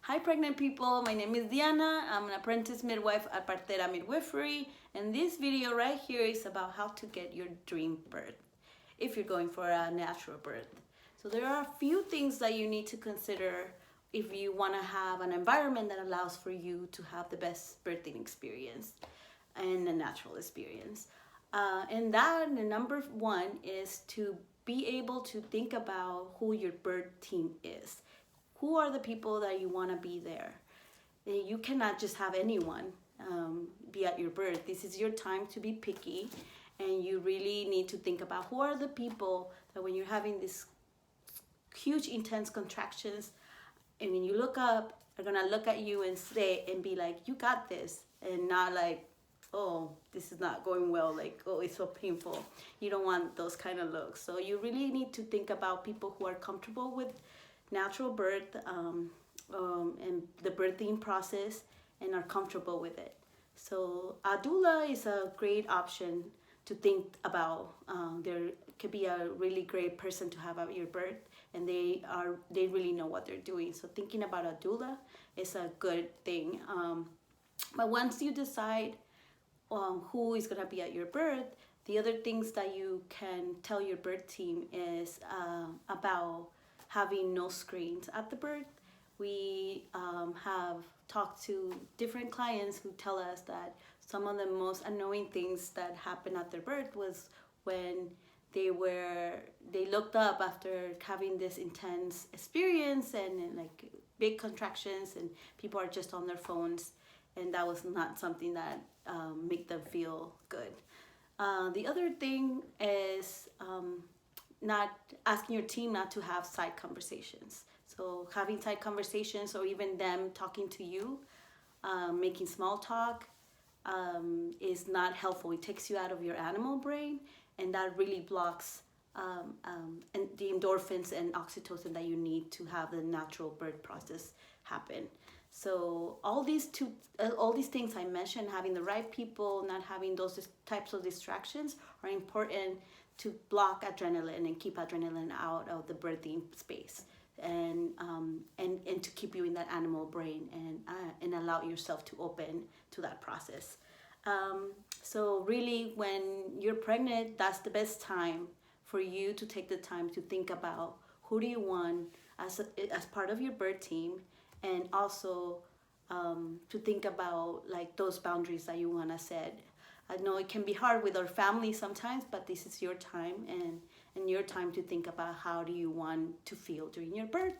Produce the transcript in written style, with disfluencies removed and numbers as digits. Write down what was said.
Hi, pregnant people. My name is Diana. I'm an apprentice midwife at Partera Midwifery, and this video right here is about how to get your dream birth if you're going for a natural birth. So there are a few things that you need to consider if you want to have an environment that allows for you to have the best birthing experience and a natural experience. The number one is to be able to think about who your birth team is. Who are the people that you want to be there? You cannot just have anyone be at your birth. This is your time to be picky, and you really need to think about who are the people that when you're having these huge intense contractions, and when you look up, are gonna look at you and say and be like, "You got this," and not like, "Oh, this is not going well," like, "Oh, it's so painful." You don't want those kind of looks. So you really need to think about people who are comfortable with natural birth and the birthing process and are comfortable with it. So a doula is a great option to think about. There could be a really great person to have at your birth, and they really know what they're doing. So thinking about a doula is a good thing. But once you decide who is gonna be at your birth, the other things that you can tell your birth team is about having no screens at the birth. We have talked to different clients who tell us that some of the most annoying things that happened at their birth was when they looked up after having this intense experience and like big contractions, and people are just on their phones, and that was not something that make them feel good. The other thing is not asking your team not to have side conversations. So having side conversations, or even them talking to you, making small talk, is not helpful. It takes you out of your animal brain, and that really blocks and the endorphins and oxytocin that you need to have the natural birth process happen. So all these things I mentioned, having the right people, not having those types of distractions, are important to block adrenaline and keep adrenaline out of the birthing space, and to keep you in that animal brain, and allow yourself to open to that process. So really, when you're pregnant, that's the best time for you to take the time to think about who do you want as part of your birth team, and also to think about like those boundaries that you want to set. I know it can be hard with our family sometimes, but this is your time, and your time to think about how do you want to feel during your birth.